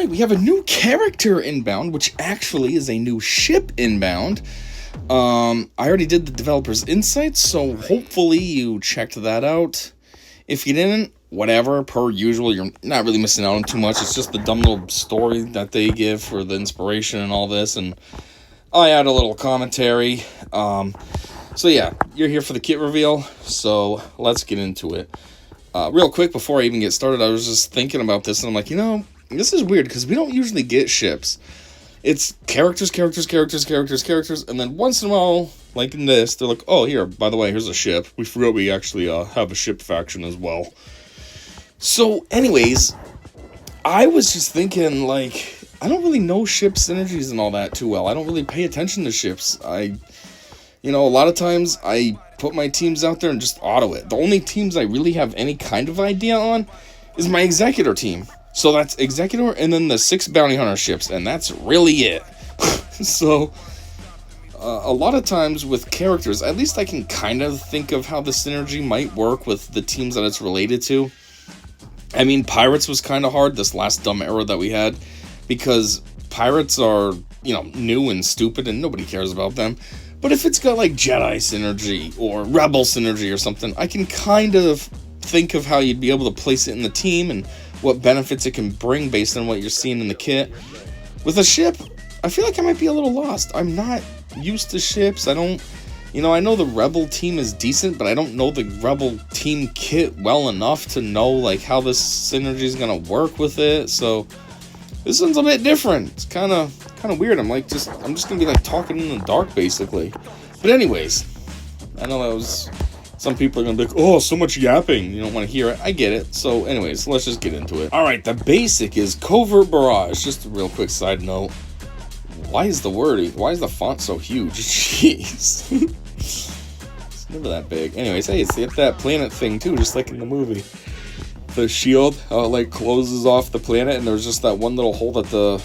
Alright, we have a new character inbound, which actually is a new ship inbound. I already did the developer's insights, so hopefully you checked that out. If you didn't, whatever, per usual, you're not really missing out on too much. It's just the dumb little story that they give for the inspiration and all this, and I add a little commentary. So yeah, you're here for the kit reveal, so let's get into it. Real quick, before I even get started, I was just thinking about this, and I'm like, this is weird, because we don't usually get ships. It's characters, and then once in a while, like in this, they're like, oh, here, by the way, here's a ship. We forgot we actually have a ship faction as well. So, anyways, I was just thinking, like, I don't really know ship synergies and all that too well. I don't really pay attention to ships. A lot of times I put my teams out there and just auto it. The only teams I really have any kind of idea on is my Executor team. So that's Executor and then the 6 Bounty Hunter ships, and that's really it. So, a lot of times with characters, at least I can kind of think of how the synergy might work with the teams that it's related to. I mean, Pirates was kind of hard, this last dumb era that we had, because Pirates are, new and stupid and nobody cares about them. But if it's got like Jedi synergy or Rebel synergy or something, I can kind of think of how you'd be able to place it in the team and what benefits it can bring based on what you're seeing in the kit. With a ship, I feel like I might be a little lost. I'm not used to ships. I don't, I know the Rebel team is decent, but I don't know the Rebel team kit well enough to know like how this synergy is gonna work with it. So this one's a bit different. It's kind of weird. I'm just gonna be like talking in the dark basically. But anyways, I know that was. Some people are going to be like, oh, so much yapping. You don't want to hear it. I get it. So anyways, let's just get into it. All right, the basic is Covert Barrage. Just a real quick side note. Why is the font so huge? Jeez. It's never that big. Anyways, hey, it's that planet thing too, just like in the movie. The shield, closes off the planet, and there's just that one little hole that the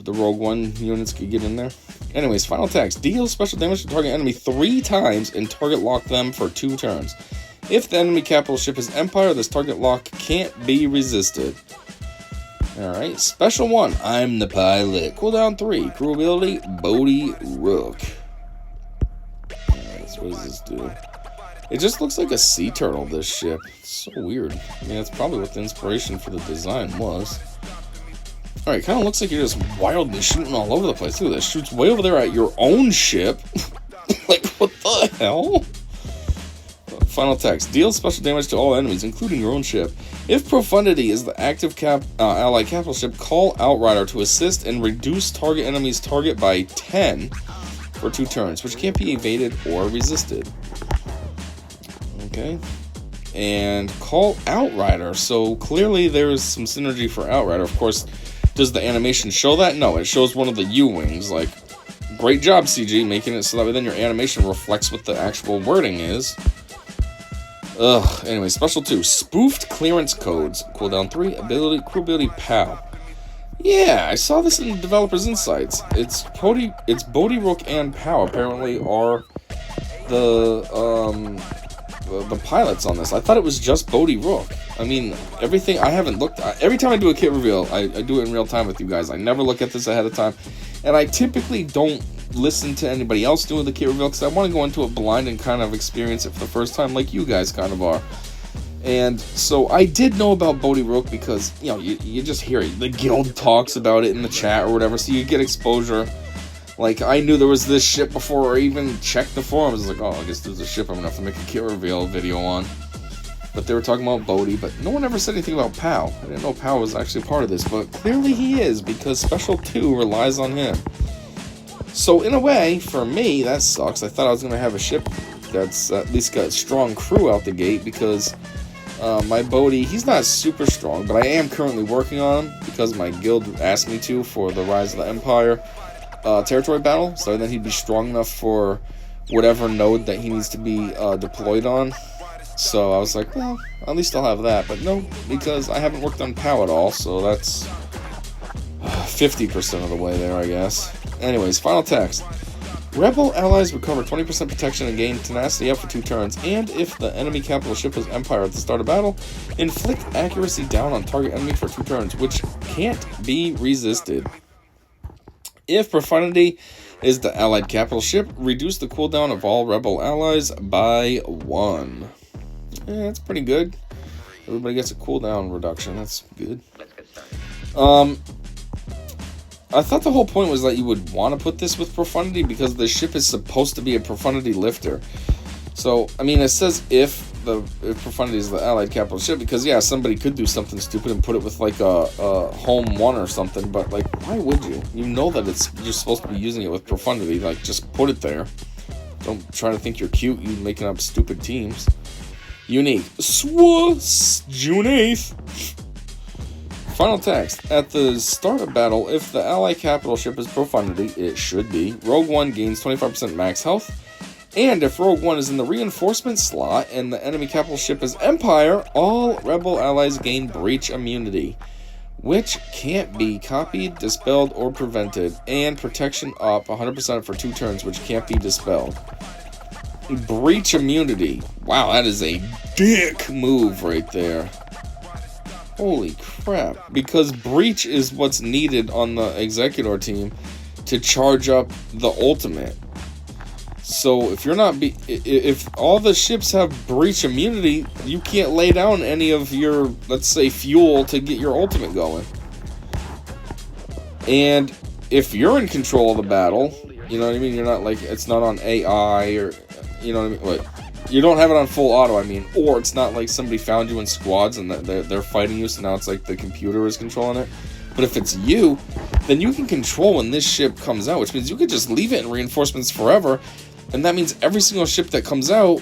Rogue One units could get in there. Anyways, final text. Deal special damage to target enemy 3 times and target lock them for 2 turns. If the enemy capital ship is Empire, this target lock can't be resisted. Alright, special 1. I'm the pilot. Cooldown 3. Crew ability, Bodhi Rook. Alright, so what does this do? It just looks like a sea turtle, this ship. It's so weird. I mean, that's probably what the inspiration for the design was. Alright, kind of looks like you're just wildly shooting all over the place. Look at this. Shoots way over there at your own ship. Like, what the hell? Final text. Deal special damage to all enemies, including your own ship. If Profundity is the active ally capital ship, call Outrider to assist and reduce target enemy's target by 10 for 2 turns, which can't be evaded or resisted. Okay. And call Outrider. So, clearly there's some synergy for Outrider. Of course, does the animation show that? No, it shows one of the U-wings. Like, great job, CG, making it so that then your animation reflects what the actual wording is. Anyway, special 2. Spoofed clearance codes. Cooldown 3. Crew ability, POW. Yeah, I saw this in the developer's insights. It's Bodhi Rook and POW apparently are the pilots on this. I thought it was just Bodhi Rook. I mean, everything, I haven't looked, every time I do a kit reveal, I do it in real time with you guys. I never look at this ahead of time, and I typically don't listen to anybody else doing the kit reveal, because I want to go into it blind and kind of experience it for the first time, like you guys kind of are. And so I did know about Bodhi Rook because, you just hear it. The guild talks about it in the chat or whatever, so you get exposure. Like, I knew there was this ship before I even checked the forums. I was like, oh, I guess there's a ship I'm going to have to make a kit reveal video on. But they were talking about Bodhi, but no one ever said anything about POW. I didn't know POW was actually part of this, but clearly he is, because Special 2 relies on him. So, in a way, for me, that sucks. I thought I was going to have a ship that's at least got a strong crew out the gate, because my Bodhi, he's not super strong, but I am currently working on him, because my guild asked me to for the Rise of the Empire territory battle, so then he'd be strong enough for whatever node that he needs to be deployed on. So I was like, well, at least I'll have that. But no, because I haven't worked on POW at all, so that's 50% of the way there, I guess. Anyways, final text. Rebel allies recover 20% protection and gain tenacity up for 2 turns, and if the enemy capital ship was Empire at the start of battle, inflict accuracy down on target enemy for 2 turns, which can't be resisted. If Profundity is the allied capital ship, reduce the cooldown of all Rebel allies by 1. That's pretty good. Everybody gets a cooldown reduction. That's good. I thought the whole point was that you would want to put this with Profundity because the ship is supposed to be a Profundity lifter. So, I mean, it says if Profundity is the allied capital ship, because, yeah, somebody could do something stupid and put it with, like, a home 1 or something, but, like, why would you? You know that you're supposed to be using it with Profundity. Like, just put it there. Don't try to think you're cute, you making up stupid teams. Unique. June 8th. Final text. At the start of battle, if the ally capital ship is Profundity, it should be, Rogue One gains 25% max health. And if Rogue One is in the reinforcement slot and the enemy capital ship is Empire, all Rebel allies gain breach immunity, which can't be copied, dispelled, or prevented. And protection up 100% for 2 turns, which can't be dispelled. Breach immunity. Wow, that is a dick move right there. Holy crap. Because breach is what's needed on the Executor team to charge up the ultimate. So if you're not if all the ships have breach immunity, you can't lay down any of your, let's say, fuel to get your ultimate going. And if you're in control of the battle, you know what I mean? You're not like, it's not on AI or, you know what I mean? Like, you don't have it on full auto, I mean, or it's not like somebody found you in squads and they're fighting you, so now it's like the computer is controlling it. But if it's you, then you can control when this ship comes out, which means you could just leave it in reinforcements forever, and that means every single ship that comes out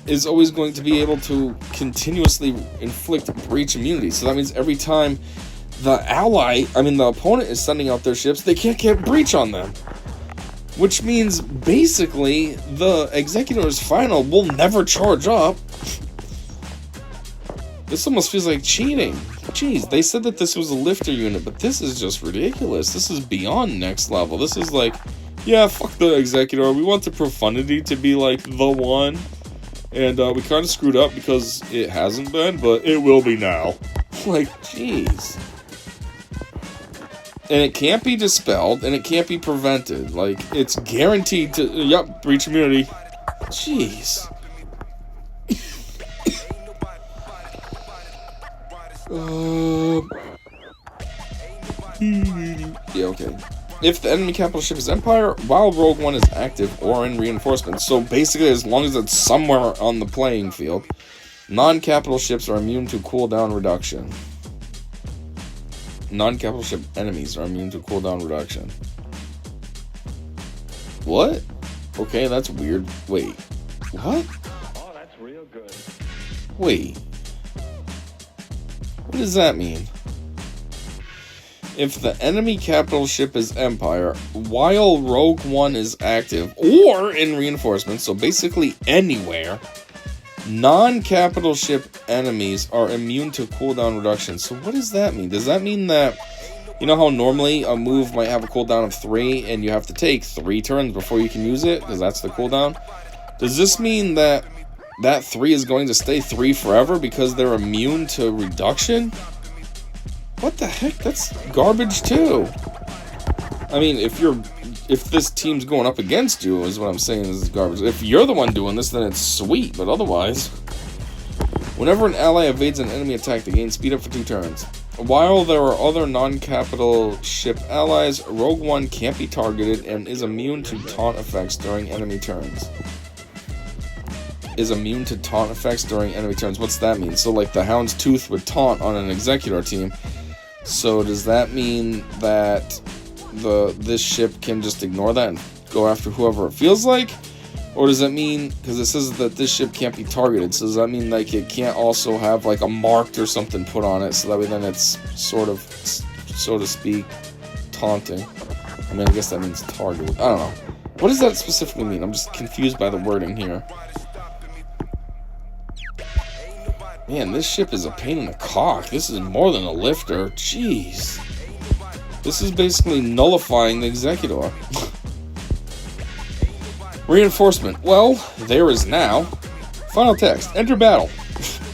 is always going to be able to continuously inflict breach immunity. So that means every time the opponent is sending out their ships, they can't get breach on them. Which means, basically, the Executor's Final will never charge up. This almost feels like cheating. Jeez, they said that this was a lifter unit, but this is just ridiculous. This is beyond next level. This is like, yeah, fuck the Executor. We want the Profundity to be, like, the one. And we kind of screwed up because it hasn't been, but it will be now. Like, jeez. And it can't be dispelled, and it can't be prevented. Like, it's guaranteed to... Yup, breach immunity. Jeez. Yeah, okay. If the enemy capital ship is Empire, while Rogue One is active or in reinforcements, so basically as long as it's somewhere on the playing field, non-capital ships are immune to cooldown reduction. Non-capital ship enemies are immune to cooldown reduction. What? Okay, that's weird. Wait. What? Oh, that's real good. Wait. What does that mean? If the enemy capital ship is Empire, while Rogue One is active or in reinforcements, so basically anywhere, non-capital ship enemies are immune to cooldown reduction. So what does that mean? Does that mean that, you know how normally a move might have a cooldown of 3 and you have to take 3 turns before you can use it, because that's the cooldown? Does this mean that 3 is going to stay 3 forever because they're immune to reduction? What the heck? That's garbage too. I mean, if this team's going up against you, is what I'm saying, this is garbage. If you're the one doing this, then it's sweet, but otherwise... Whenever an ally evades an enemy attack, they gain speed up for 2 turns. While there are other non-capital ship allies, Rogue One can't be targeted and is immune to taunt effects during enemy turns. Is immune to taunt effects during enemy turns. What's that mean? So, like, the Hound's Tooth would taunt on an Executor team. So, does that mean that this ship can just ignore that and go after whoever it feels like? Or does that mean, because it says that this ship can't be targeted, so does that mean, like, it can't also have, like, a marked or something put on it, so that way then it's sort of, so to speak, taunting? I mean, I guess that means targeted. I don't know. What does that specifically mean? I'm just confused by the wording here. Man, this ship is a pain in the cock. This is more than a lifter. Jeez. This is basically nullifying the Executor. Reinforcement. Well, there is now. Final text. Enter battle.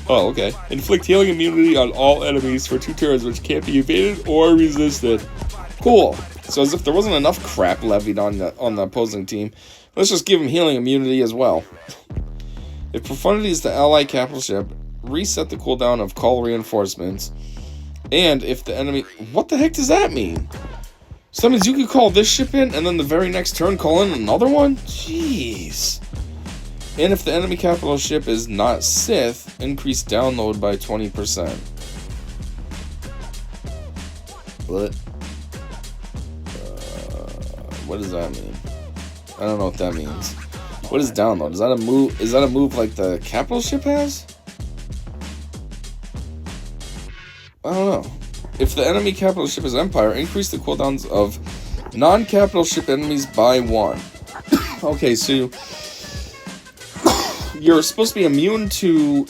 Oh, okay. Inflict healing immunity on all enemies for 2 turns, which can't be evaded or resisted. Cool. So as if there wasn't enough crap levied on the opposing team, let's just give them healing immunity as well. If Profundity is the ally capital ship, reset the cooldown of call reinforcements. And if the enemy... What the heck does that mean? So that means you could call this ship in, and then the very next turn call in another one? Jeez. And if the enemy capital ship is not Sith, increase download by 20%. What? What does that mean? I don't know what that means. What is download? Is that a move? Is that a move like the capital ship has? I don't know. If the enemy capital ship is Empire, increase the cooldowns of non-capital ship enemies by 1. Okay, so you're supposed to be immune to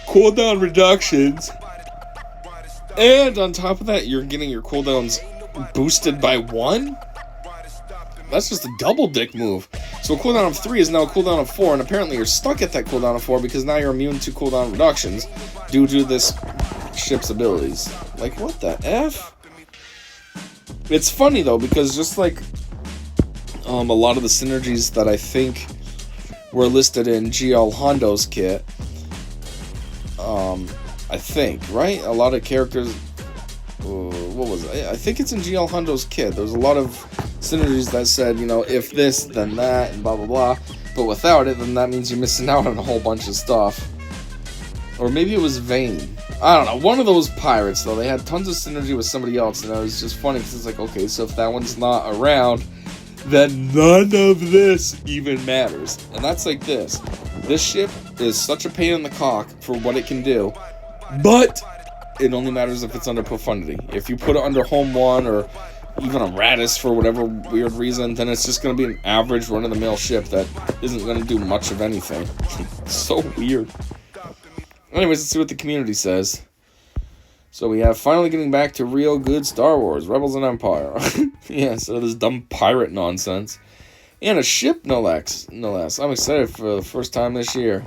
cooldown reductions, and on top of that, you're getting your cooldowns boosted by 1? That's just a double dick move. So a cooldown of 3 is now a cooldown of 4, and apparently you're stuck at that cooldown of 4 because now you're immune to cooldown reductions due to this ship's abilities. Like, what the F? It's funny, though, because just like a lot of the synergies that I think were listed in GL Hondo's kit, I think, right? A lot of characters... what was it? I think it's in GL Hondo's kit. There's a lot of synergies that said, you know, if this, then that, and blah, blah, blah. But without it, then that means you're missing out on a whole bunch of stuff. Or maybe it was Vane. I don't know. One of those pirates, though, they had tons of synergy with somebody else, and it was just funny because it's like, okay, so if that one's not around, then none of this even matters. And that's like this. This ship is such a pain in the cock for what it can do, but it only matters if it's under Profundity. If you put it under Home 1 or even a Radis for whatever weird reason, then it's just going to be an average run-of-the-mill ship that isn't going to do much of anything. So weird. Anyways, let's see what the community says. So we have finally getting back to real good Star Wars, Rebels and Empire. Yeah, so this dumb pirate nonsense. And a ship, no less. I'm excited for the first time this year.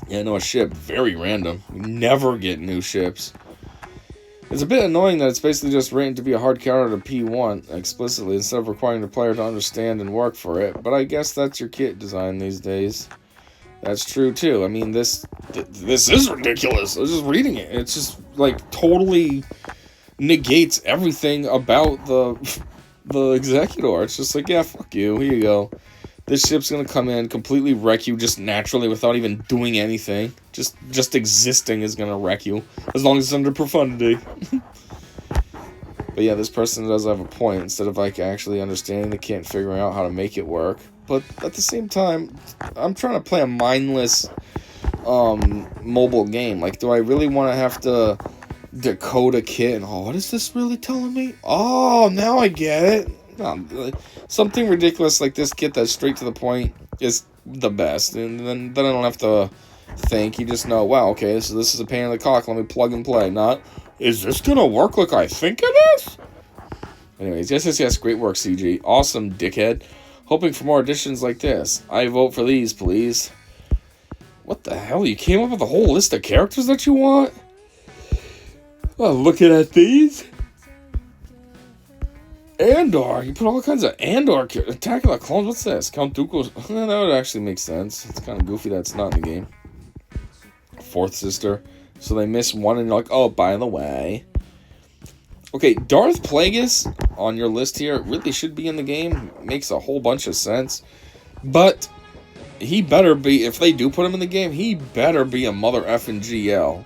Yeah, no, a ship. Very random. We never get new ships. It's a bit annoying that it's basically just written to be a hard counter to P1 explicitly instead of requiring the player to understand and work for it. But I guess that's your kit design these days. That's true too. I mean, this is ridiculous. I was just reading it. It's just like totally negates everything about the Executor. It's just like, yeah, fuck you. Here you go. This ship's gonna come in, completely wreck you just naturally without even doing anything. Just existing is gonna wreck you. As long as it's under Profundity. But yeah, this person does have a point. Instead of like actually understanding, they can't figure out how to make it work. But at the same time, I'm trying to play a mindless mobile game. Like, do I really want to have to decode a kit? And, oh, what is this really telling me? Oh, now I get it. Something ridiculous like this kit that's straight to the point is the best. And then I don't have to think. You just know, wow, okay, so this is a pain in the cock. Let me plug and play. Not, is this going to work like I think it is? Anyways, yes, great work, CG. Awesome, dickhead. Hoping for more editions like this. I vote for these, please. What the hell? You came up with a whole list of characters that you want? Well, looking at these. Andor. You put all kinds of Andor characters. Attack of the Clones. What's this? Count Dooku's. That would actually make sense. It's kind of goofy that it's not in the game. Fourth sister. So they miss one and you're like, oh, by the way. Okay, Darth Plagueis on your list here really should be in the game. Makes a whole bunch of sense. But he better be, if they do put him in the game, he better be a mother effing GL.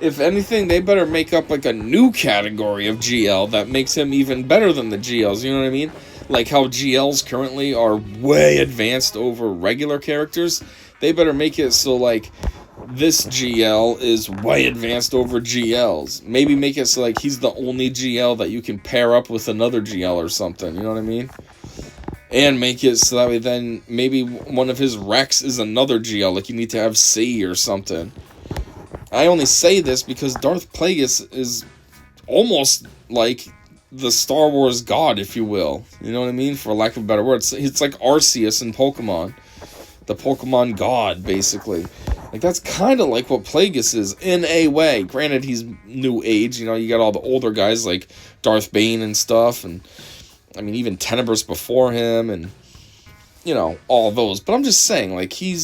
If anything, they better make up like a new category of GL that makes him even better than the GLs, you know what I mean? Like how GLs currently are way advanced over regular characters. They better make it so like this GL is way advanced over GLs. Maybe make it so like he's the only GL that you can pair up with another GL or something, you know what I mean? And make it so that way then maybe one of his Rex is another GL, like you need to have C or something. I only say this because Darth Plagueis is almost like the Star Wars god, if you will. You know what I mean? For lack of a better word. It's like Arceus in Pokemon. The Pokemon god, basically. Like, that's kind of like what Plagueis is, in a way. Granted, he's new age. You know, you got all the older guys like Darth Bane and stuff. And, I mean, even Tenebrous before him. And, you know, all those. But I'm just saying, like, he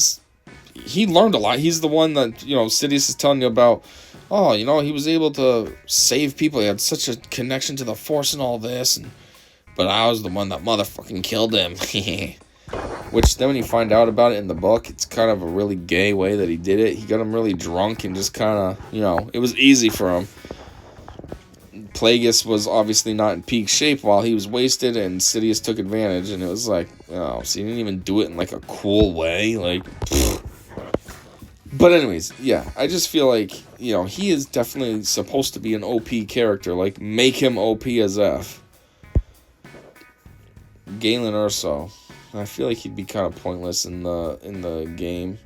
learned a lot. He's the one that, you know, Sidious is telling you about. Oh, you know, he was able to save people. He had such a connection to the Force and all this. But I was the one that motherfucking killed him. Which, then when you find out about it in the book, it's kind of a really gay way that he did it. He got him really drunk and just kind of, you know, it was easy for him. Plagueis was obviously not in peak shape while he was wasted, and Sidious took advantage. And it was like, oh, so he didn't even do it in, like, a cool way. Like, pfft. But anyways, yeah, I just feel like, you know, he is definitely supposed to be an OP character. Like, make him OP as F. Galen Erso. I feel like he'd be kind of pointless in the game.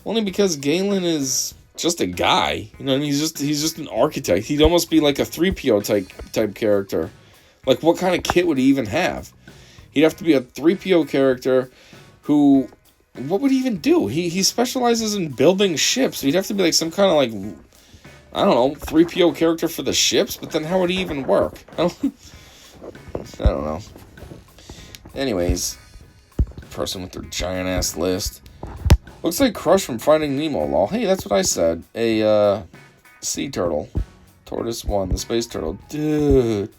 Only because Galen is just a guy. You know what I mean? He's just an architect. He'd almost be like a 3PO type character. Like, what kind of kit would he even have? He'd have to be a 3PO character who... What would he even do? He specializes in building ships. He'd have to be like some kind of like, I don't know, 3PO character for the ships, but then how would he even work? I don't know. Anyways, person with their giant ass list. Looks like Crush from Finding Nemo, lol. Hey, that's what I said. A sea turtle. Tortoise 1, the space turtle. Dude.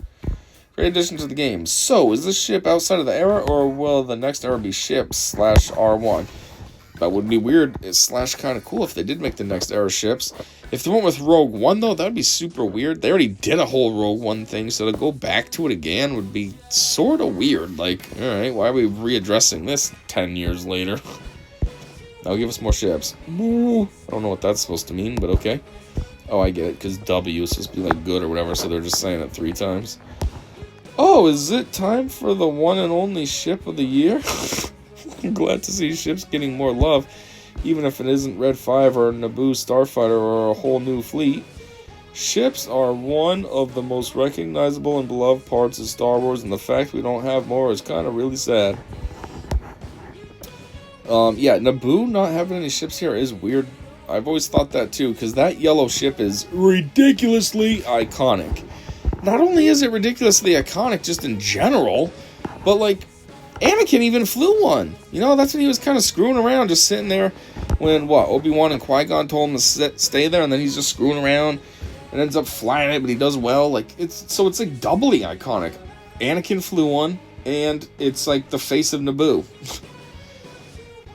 Great addition to the game. So, is this ship outside of the era, or will the next era be ships /R1? That would be weird. It's / kind of cool if they did make the next era ships. If they went with Rogue One, though, that would be super weird. They already did a whole Rogue One thing, so to go back to it again would be sort of weird. Like, alright, why are we readdressing this 10 years later? Now give us more ships. I don't know what that's supposed to mean, but okay. Oh, I get it, because W is supposed to be like good or whatever, so they're just saying it 3 times. Oh, is it time for the one and only ship of the year? I'm glad to see ships getting more love, even if it isn't Red 5 or Naboo Starfighter or a whole new fleet. Ships are one of the most recognizable and beloved parts of Star Wars, and the fact we don't have more is kind of really sad. Yeah, Naboo not having any ships here is weird. I've always thought that too, because that yellow ship is ridiculously iconic. Not only is it ridiculously iconic just in general, but like, Anakin even flew one. You know, that's when he was kind of screwing around, just sitting there when, Obi-Wan and Qui-Gon told him to stay there, and then he's just screwing around and ends up flying it, but he does well. Like, it's like doubly iconic. Anakin flew one, and it's like the face of Naboo.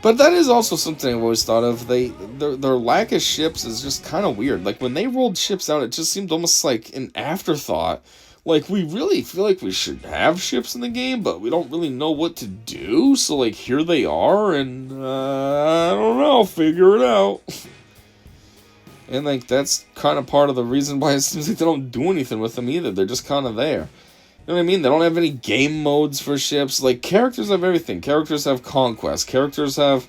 But that is also something I've always thought of. Their lack of ships is just kind of weird. Like, when they rolled ships out, it just seemed almost like an afterthought. Like, we really feel like we should have ships in the game, but we don't really know what to do. So, like, here they are, and I don't know, figure it out. And, like, that's kind of part of the reason why it seems like they don't do anything with them either. They're just kind of there. You know what I mean? They don't have any game modes for ships. Like, characters have everything. Characters have conquest. Characters have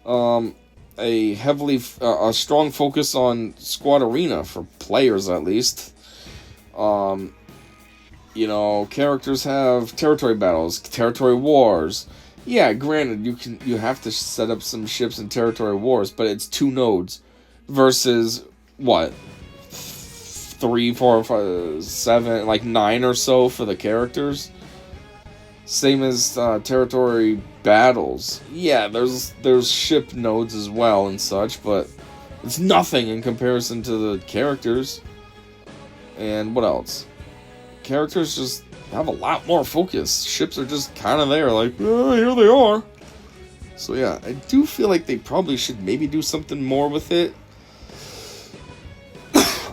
a strong focus on squad arena, for players at least. You know, characters have territory battles, territory wars. Yeah, granted, you have to set up some ships in territory wars, but it's 2 nodes versus, 3, 4, 5, 7, like 9 or so for the characters. Same as territory battles. Yeah, there's ship nodes as well and such, but it's nothing in comparison to the characters. And what else? Characters just have a lot more focus. Ships are just kind of there, like, here they are. So yeah, I do feel like they probably should maybe do something more with it.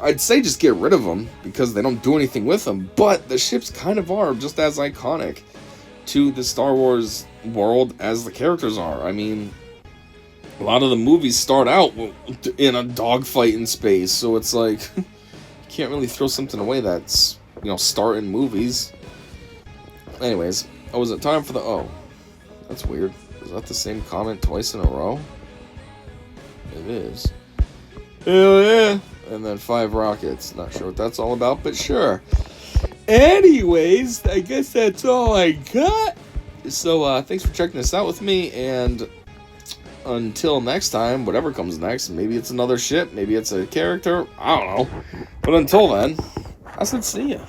I'd say just get rid of them, because they don't do anything with them, but the ships kind of are just as iconic to the Star Wars world as the characters are. I mean, a lot of the movies start out in a dogfight in space, so it's like, you can't really throw something away that's, start in movies. Anyways, is it time for the that's weird. Is that the same comment twice in a row? It is. Hell yeah! And then 5 rockets. Not sure what that's all about, but sure. Anyways, I guess that's all I got. So, thanks for checking this out with me, and until next time, whatever comes next, maybe it's another ship, maybe it's a character, I don't know. But until then, I said see ya.